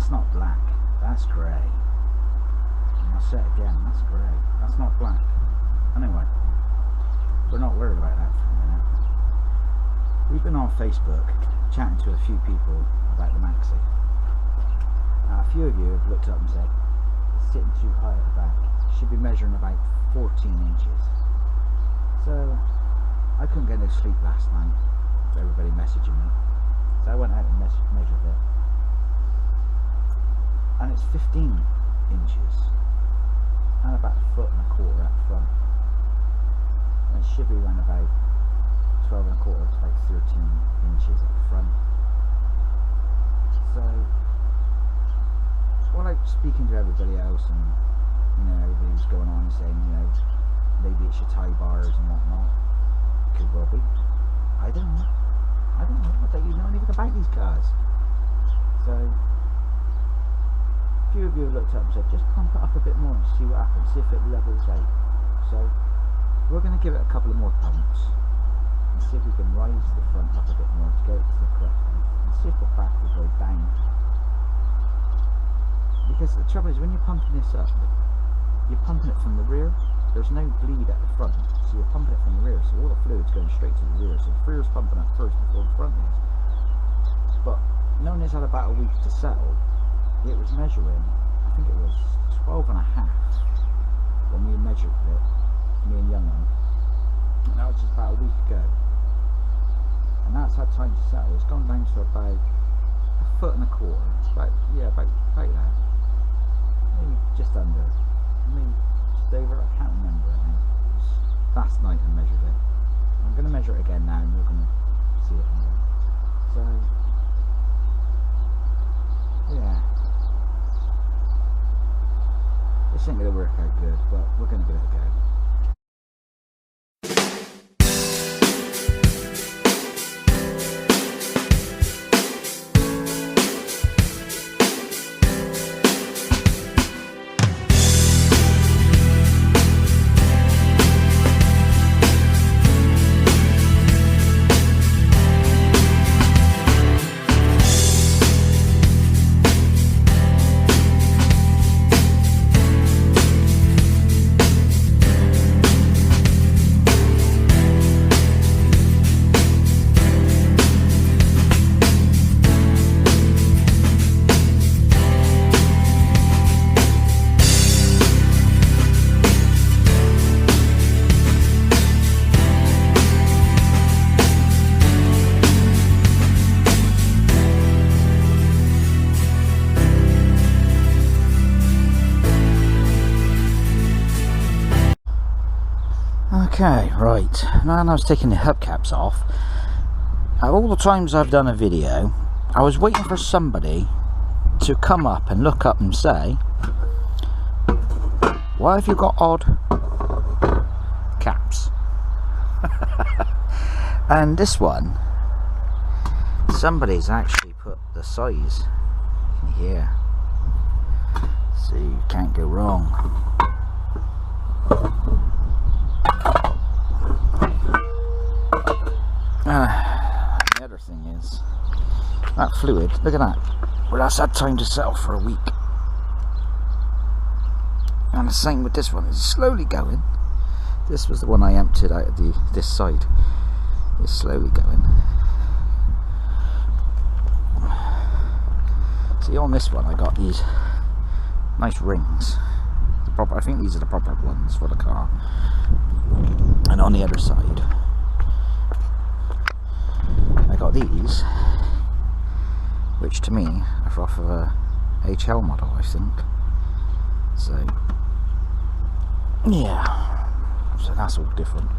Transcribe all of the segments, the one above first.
That's not black, that's grey. And I'll say it again, that's grey, that's not black. Anyway, we're not worried about that for a minute. We've been on Facebook chatting to a few people about the Maxi. Now, a few of you have looked up and said it's sitting too high at the back. It should be measuring about 14 inches. So I couldn't get no sleep last night with everybody messaging me. So I went out and measured it. And it's 15 inches. And about 1.25 foot at the front. And it should be around about 12.25 to about 13 inches at the front. So, while I'm speaking to everybody else, and you know, everybody's going on and saying, you know, maybe it's your tie bars and whatnot. Could well be. I don't know. I don't know anything about these cars. So, a few of you have looked up and said, just pump it up a bit more and see what happens, see if it levels out. So, we're going to give it a couple of more pumps and see if we can rise the front up a bit more to get it to the correct height, and see if the back will go down. Because the trouble is, when you're pumping this up, you're pumping it from the rear. There's no bleed at the front, so you're pumping it from the rear, so all the fluid's going straight to the rear, so the rear's pumping up first before the front is. But knowing it's had about a week to settle, it was measuring, I think it was 12.5 when we measured it, me and Young One, and that was just about a week ago. And that's had time to settle. It's gone down to about 1.25 foot, about that, maybe just under, maybe just over, I can't remember it now. It was last night I measured it. I'm going to measure it again now and you're going to see it anyway. So, yeah, this ain't going to work out good, but we're going to give it a go. Okay, right, now I was taking the hubcaps off. Of all the times I've done a video, I was waiting for somebody to come up and look up and say, why have you got odd caps? And this one, somebody's actually put the size in here, so you can't go wrong. The other thing is, that fluid, look at that, well, that's had time to settle for a week. And the same with this one, it's slowly going. This was the one I emptied out of this side. It's slowly going. See, on this one I got these nice rings. I think these are the proper ones for the car. And on the other side I got these, which to me are off of a HL model, I think. So yeah, so that's all different.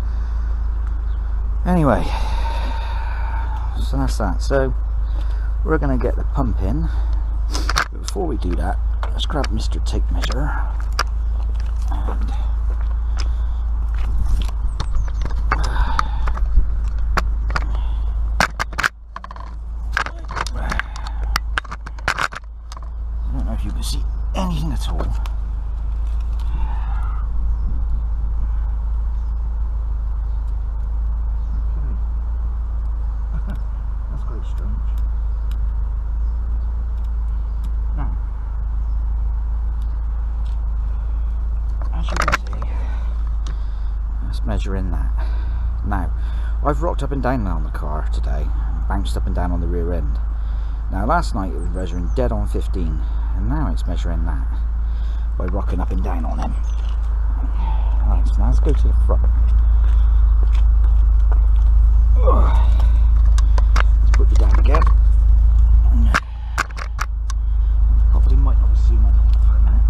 Anyway, so that's that. So we're going to get the pump in. But before we do that, let's grab Mr. Tape Measure and I don't know if you can see anything at all. That's quite strange. Now, let's measure in that. Now, I've rocked up and down on the car today, and bounced up and down on the rear end. Now last night it was measuring dead on 15, and now it's measuring that by rocking up and down on him. Right, so now let's go to the front. Let's put you down again. Probably might not be seen on it for a minute.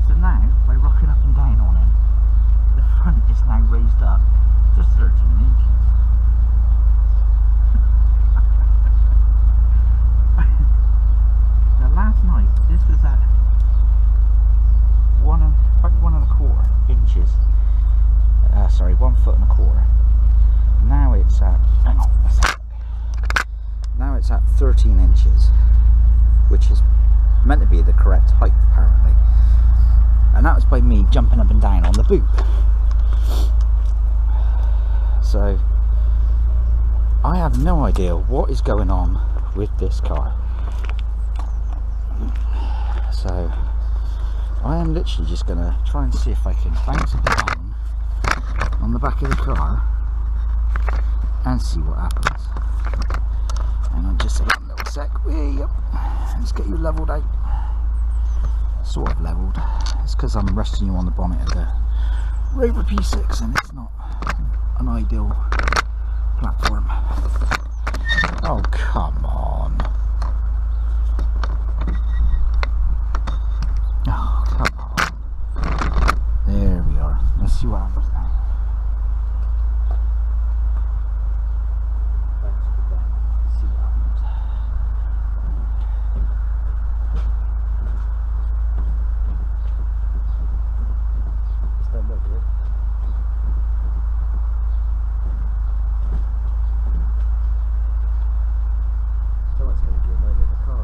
So now, by rocking up and down on him, the front is now raised up to 13 inches. Now last night, this was at about 1¼ inches. Sorry, 1 foot and a quarter. Now it's at, hang on, now it's at 13 inches, which is meant to be the correct height apparently. And that was by me jumping up and down on the boot. So I have no idea what is going on with this car. So I am literally just going to try and see if I can bounce up and down on the back of the car and see what happens. Hang on just a little sec. Yep. Let's get you levelled out. Sort of levelled. It's because I'm resting you on the bonnet of the Rover P6 and it's not an ideal platform. Oh, come on. Oh, come on. There we are. Let's see what happens now. See what happens. Just don't look good. So what's going to be a load of the car?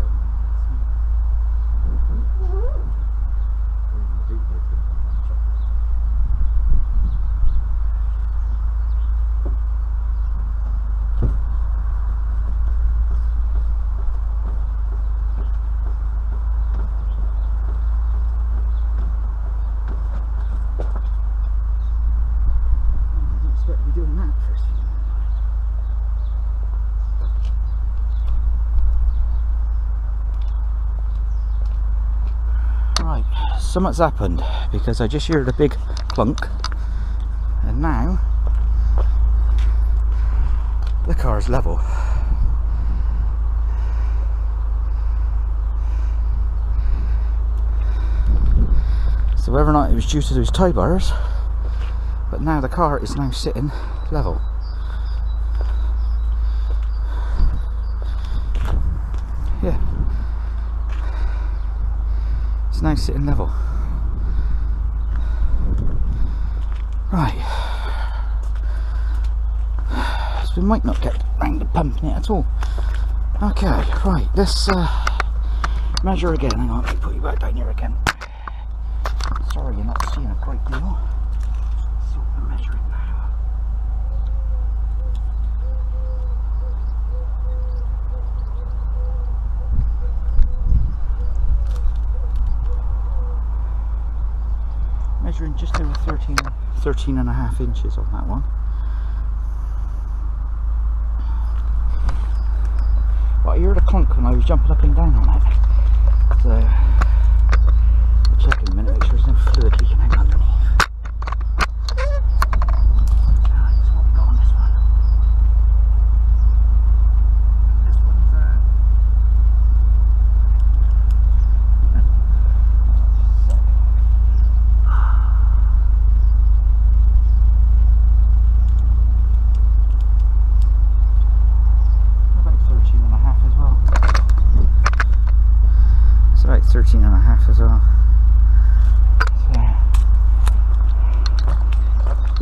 Doing that first thing. Right, something's happened because I just heard a big clunk and now the car's level. So whether or not it was due to those tie bars, but now the car is now sitting level. Yeah. It's now sitting level. Right. So we might not get round to pumping it at all. Okay, right, let's measure again. Hang on, let me put you back down here again. Sorry you're not seeing a great deal. Measuring now. Measuring just over 13.5 inches on that one. But I heard a clunk when I was jumping up and down on it. So I'll check in a minute, make sure there's no fluid leaking out underneath. About 13.5 as well. So,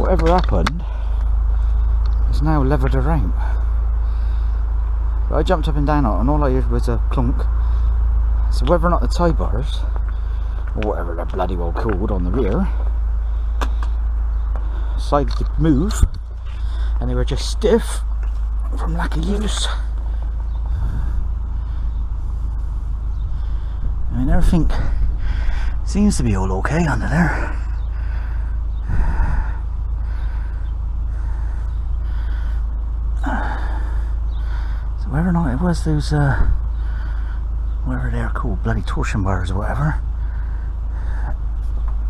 whatever happened is now levered around. But I jumped up and down on it and all I heard was a clunk. So whether or not the tie bars, or whatever they're bloody well called on the rear, decided to move and they were just stiff from lack of use. I mean, and everything seems to be all okay under there. So whether or not it was those whatever they're called, bloody torsion bars or whatever,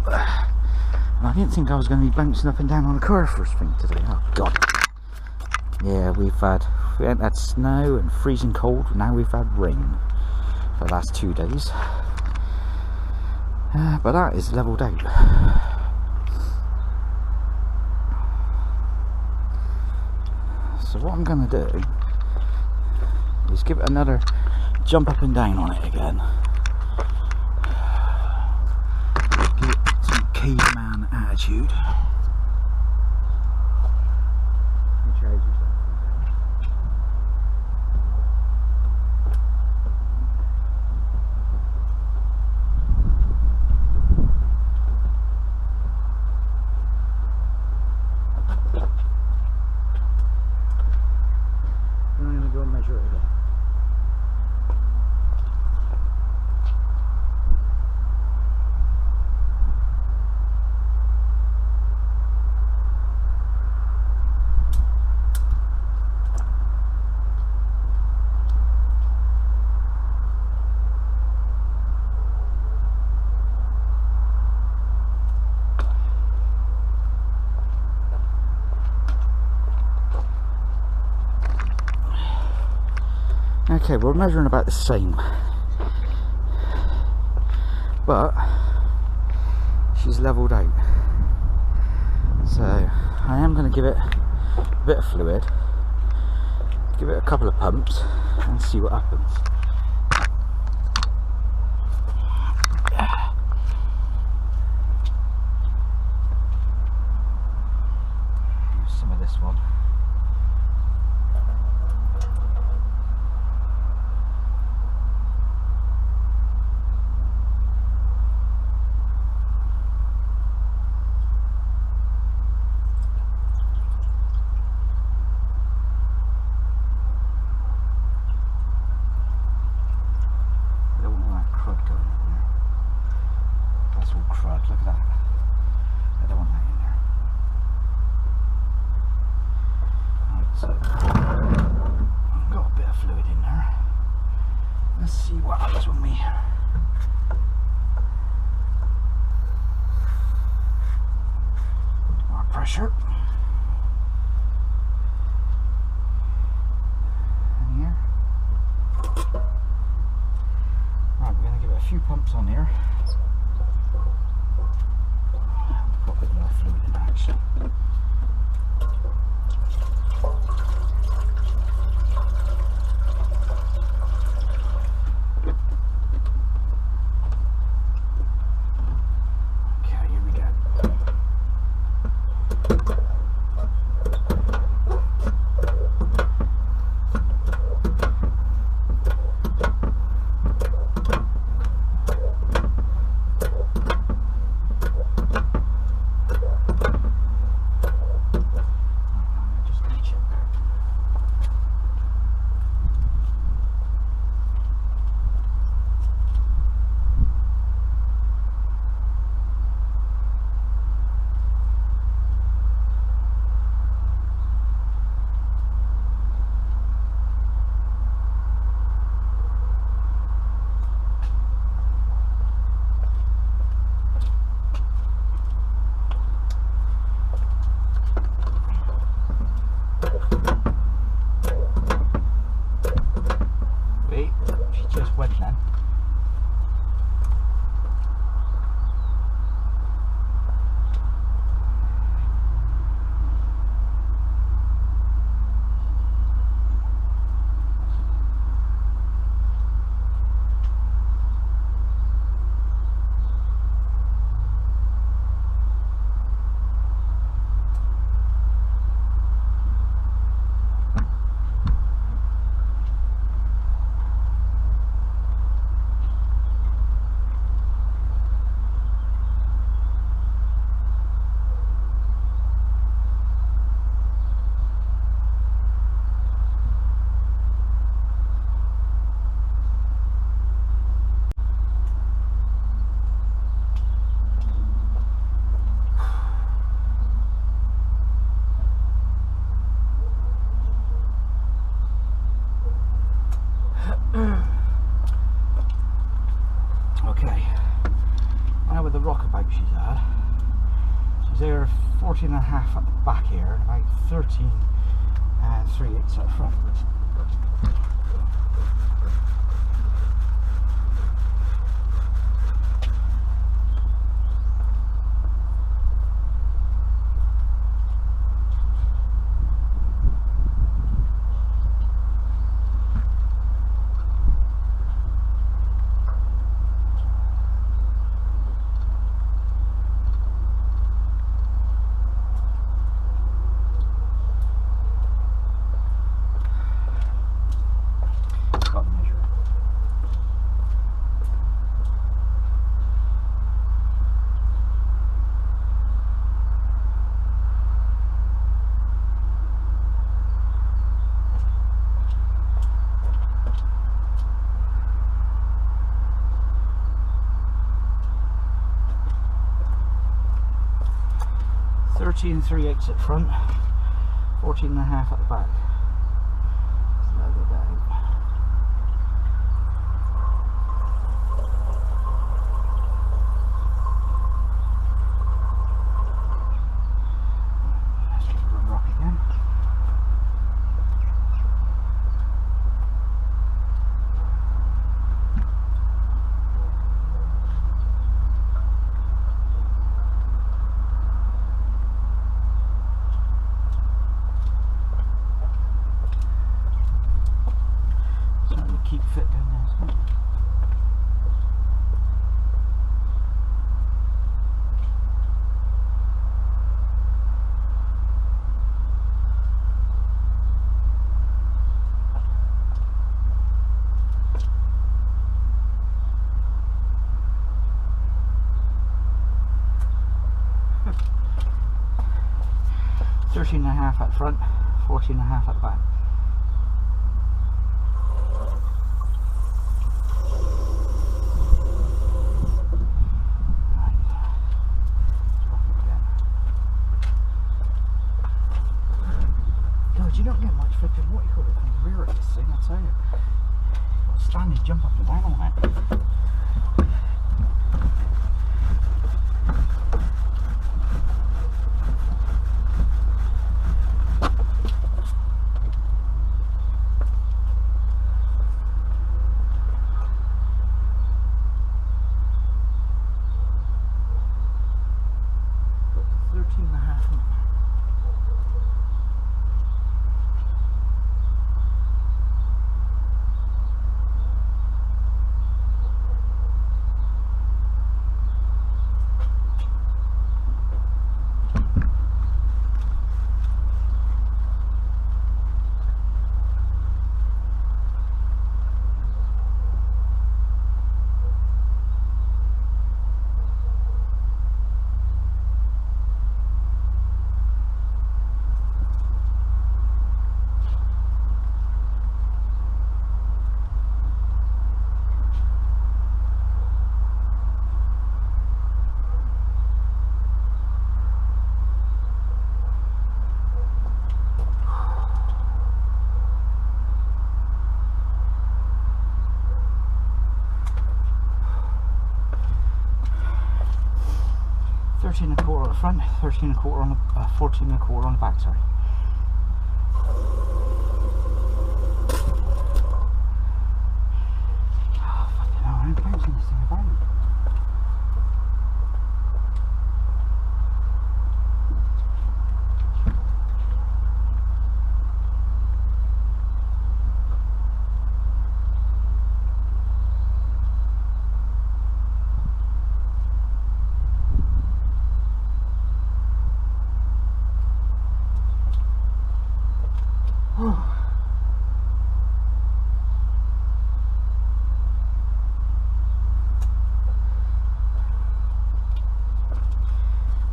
and I didn't think I was going to be bouncing up and down on a car first thing today. Oh god. Yeah, we had snow and freezing cold. Now we've had rain for the last 2 days, but that is levelled out. So what I'm going to do is give it another jump up and down on it again. Give it some caveman attitude. Okay, we're measuring about the same, but she's levelled out. So I am going to give it a bit of fluid, give it a couple of pumps and see what happens. Use some of this one. Look at that. I don't want that in there. Right, so I've got a bit of fluid in there. Let's see what happens when we our pressure. In here. Right, we're going to give it a few pumps on here. Got a bit more fluid in action. Okay, here we go. Okay, now with the rockabouts she's had, she's there 14 and a half at the back here and about 13 and 3/8 at the front. 13 3/8 at front, 14 and a half at the back. Slow it down. Let's give her a rock again. Keep fit down there as well. Thirteen and a half at front, 14 and a half at the back. You don't get much flipping, what you call it, from the rear of this thing, I tell you. You've got to stand and jump up and down on it. Got 13 and a half on the back. $13 and a quarter on the front, 13 and a quarter on the 14 and a quarter on the back, sorry. Oh, fucking hell, I'm bouncing this thing about.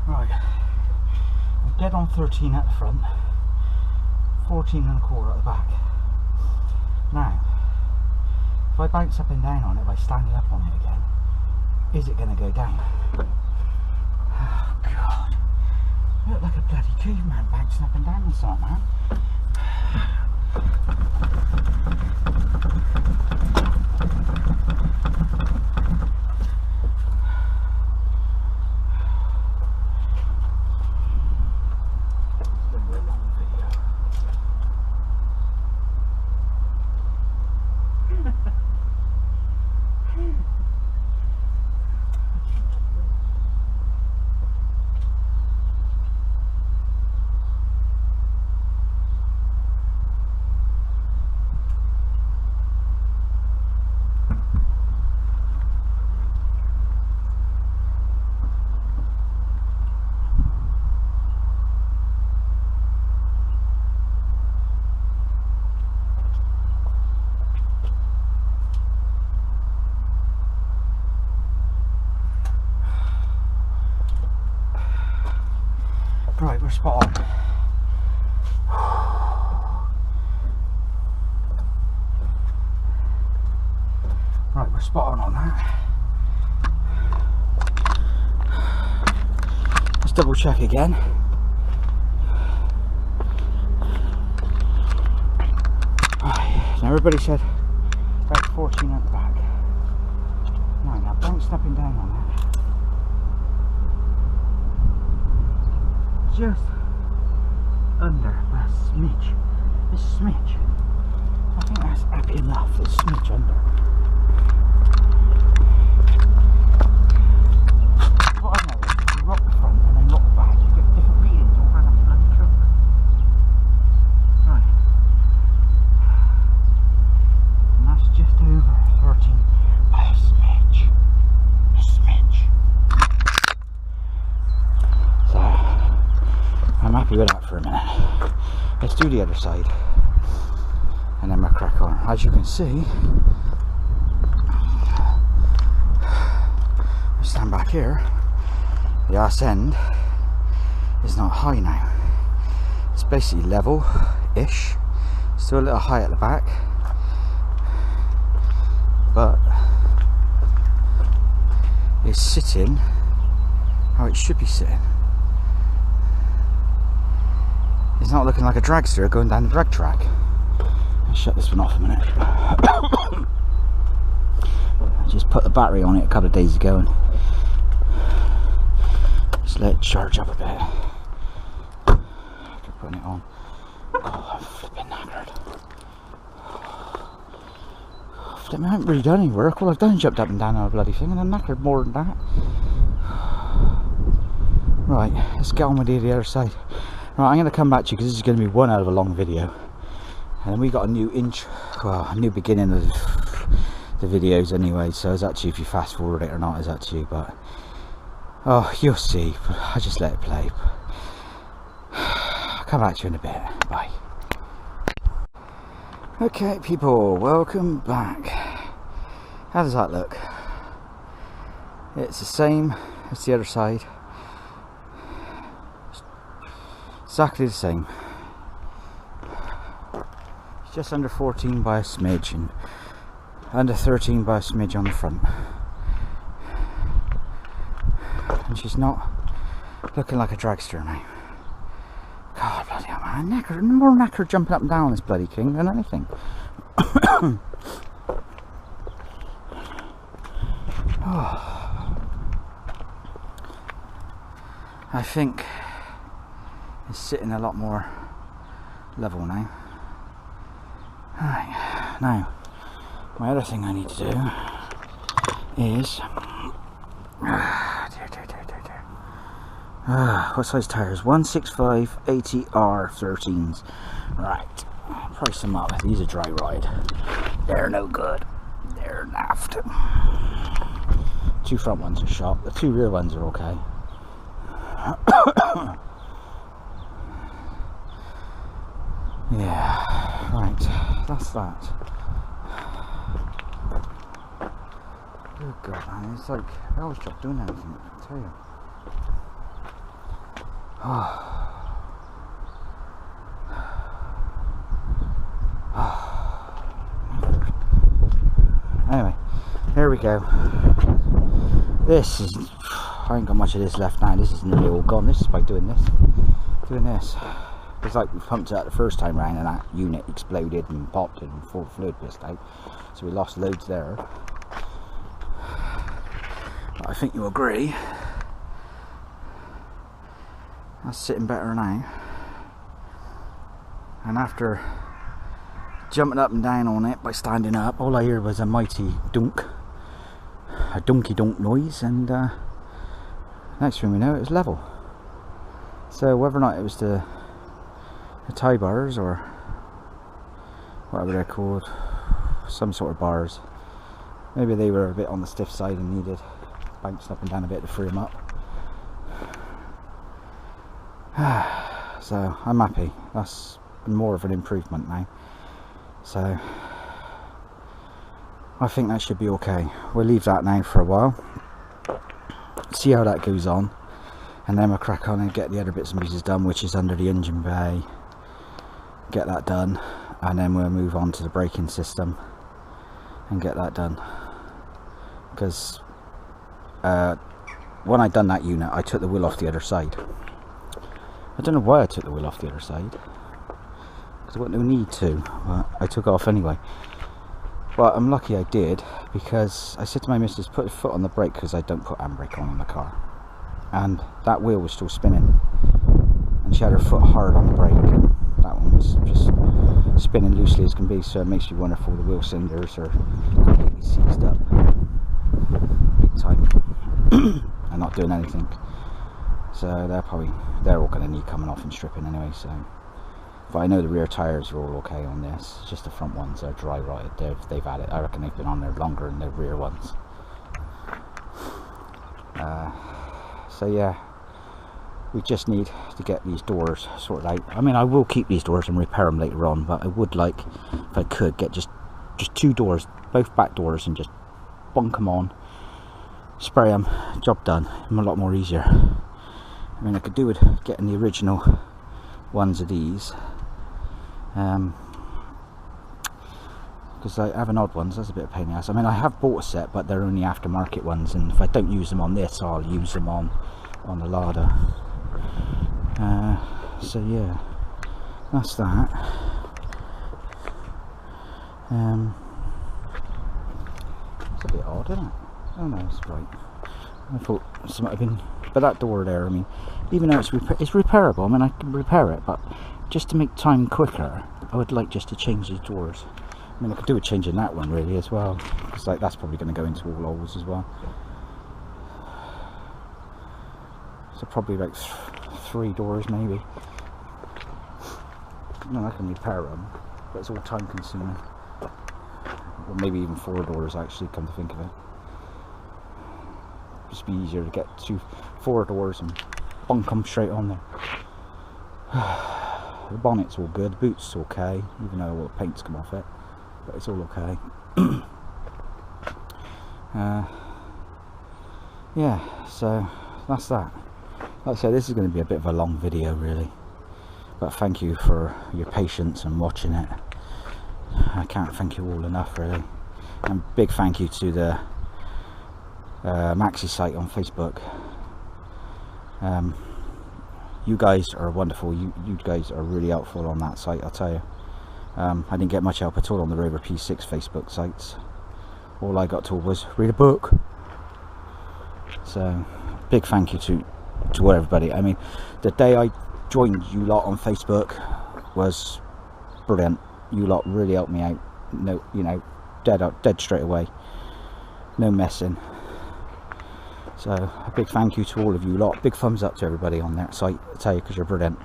Right, I'm dead on 13 at the front, 14 and a quarter at the back. Now, if I bounce up and down on it by standing up on it again, is it going to go down? Oh God, I look like a bloody caveman bouncing up and down on something, man. we're spot on. Right, we're spot on that. Let's double check again. Right, now everybody said about 14 at the back. Right, now don't stepping down on that. Just under a smidge. A smidge. I think that's happy enough. A smidge under. What I know is if you rock the front and then rock the back, you get different readings all around that bloody truck. Right. And that's just over 13 by a smidge. A smidge. So, I'm happy with that for a minute. Let's do the other side and then we'll crack on. As you can see, I stand back here, the arse end is not high now. It's basically level-ish, still a little high at the back, but it's sitting how it should be sitting. It's not looking like a dragster going down the drag track. I'll shut this one off a minute. I just put the battery on it a couple of days ago and just let it charge up a bit. After putting it on. Oh, I'm flipping knackered. I haven't really done any work. All I've done is jumped up and down on a bloody thing and I'm knackered more than that. Right, let's get on with the other side. Right, I'm going to come back to you because this is going to be one out of a long video. And then we got a new a new beginning of the videos anyway, so it's up to you if you fast forward it or not, it's up to you, but oh, you'll see. I just let it play. I'll come back to you in a bit. Bye. Okay people, welcome back. How does that look? It's the same as the other side. Exactly the same. It's just under 14 by a smidge and under 13 by a smidge on the front. And she's not looking like a dragster now. God bloody hell, man. Knackered, more knackered jumping up and down this bloody thing than anything. Oh. I think it's sitting a lot more level now. Right, now my other thing I need to do is what size tires? 165 80R 13s. Right, price them up. These are dry ride. They're no good. They're naft. Two front ones are shot. The two rear ones are okay. Yeah, right, that's that. Oh god, man, it's like, I always stop doing anything, I tell you. Anyway, here we go. This is, I ain't got much of this left now. This is nearly all gone. This is by doing this. It's like we pumped it out the first time round and that unit exploded and popped and full fluid pissed out, so we lost loads there. But I think you agree that's sitting better now. And after jumping up and down on it by standing up, all I heard was a mighty dunk, a dunky dunk noise, and next thing we know it was level. So whether or not it was the tie bars or whatever they're called, some sort of bars, maybe they were a bit on the stiff side and needed bouncing up and down a bit to free them up. So I'm happy. That's more of an improvement now, so I think that should be okay. We'll leave that now for a while, see how that goes on, and then we'll crack on and get the other bits and pieces done, which is under the engine bay. Get that done, and then we'll move on to the braking system and get that done. Because when I done that unit, I took the wheel off the other side. I don't know why I took the wheel off the other side, because I got no need to, but I took it off anyway. But I'm lucky I did, because I said to my missus, put a foot on the brake, because I don't put handbrake on in the car, and that wheel was still spinning, and she had her foot hard on the brake, and that one was just spinning loosely as can be, so it makes you wonder if all the wheel cylinders are completely seized up big time and not doing anything. So they're all going to need coming off and stripping anyway. So, but I know the rear tyres are all okay on this. It's just the front ones are dry rotted. They've had it. I reckon they've been on there longer than the rear ones. So yeah, we just need to get these doors sorted out. I mean, I will keep these doors and repair them later on, but I would like, if I could, get just 2 doors, both back doors, and just bonk them on, spray them, job done. I'm a lot more easier. I mean, I could do with getting the original ones of these, because I have an odd ones. That's a bit of a pain in the ass. I mean, I have bought a set, but they're only aftermarket ones, and if I don't use them on this, I'll use them on the Lada. So yeah, that's that. It's a bit odd, isn't it? Oh no, it's right. I thought something had been, but that door there, I mean, even though it's repairable, I mean, I can repair it, but just to make time quicker, I would like just to change these doors. I mean, I could do with changing that one really as well, because like that's probably going to go into all holes as well. So probably like 3 doors maybe. No, I can repair them, but it's all time consuming. Or maybe even 4 doors actually, come to think of it. Just be easier to get 4 doors and bunk them straight on there. The bonnet's all good, the boot's okay, even though all the paint's come off it, but it's all okay. Yeah, so that's that. Like I said, this is going to be a bit of a long video really, but thank you for your patience and watching it. I can't thank you all enough really, and big thank you to the Maxi site on Facebook. You guys are wonderful. You guys are really helpful on that site, I'll tell you. I didn't get much help at all on the Rover P6 Facebook sites. All I got told was read a book. So big thank you to everybody. I mean, the day I joined you lot on Facebook was brilliant. You lot really helped me out. No, you know, dead straight away. No messing. So a big thank you to all of you lot. Big thumbs up to everybody on that site, I tell you, because you're brilliant.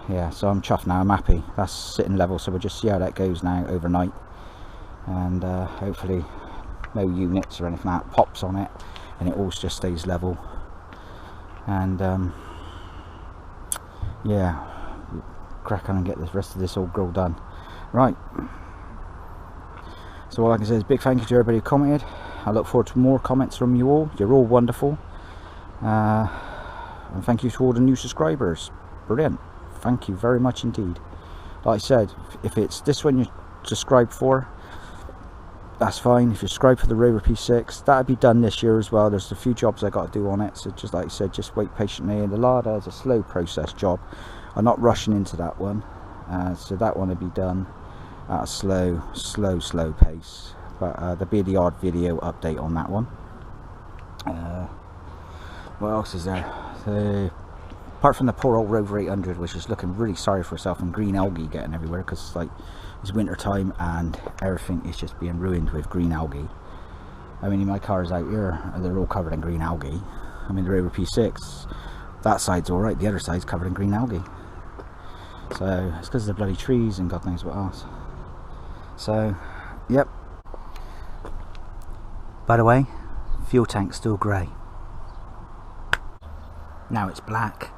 Yeah, so I'm chuffed now. I'm happy. That's sitting level, so we'll just see how that goes now overnight, and hopefully no units or anything like that pops on it, and it all just stays level. And yeah, crack on and get the rest of this all grill done. Right, so all I can say is big thank you to everybody who commented. I look forward to more comments from you all. You're all wonderful, and thank you to all the new subscribers. Brilliant, thank you very much indeed. Like I said, if it's this one you're subscribed for, that's fine. If you subscribe for the Rover P6, that'll be done this year as well. There's a few jobs I got to do on it, so just like I said, just wait patiently. And the Lada is a slow process job. I'm not rushing into that one, so that one will be done at a slow pace. But there'll be the odd video update on that one. What else is there? Apart from the poor old Rover 800, which is looking really sorry for herself, and green algae getting everywhere, because like it's winter time and everything is just being ruined with green algae. I mean, my cars out here, they're all covered in green algae. I mean, the Rover P6, that side's alright, the other side's covered in green algae. So it's because of the bloody trees and God knows what else. So, yep. By the way, fuel tank's still grey. Now it's black.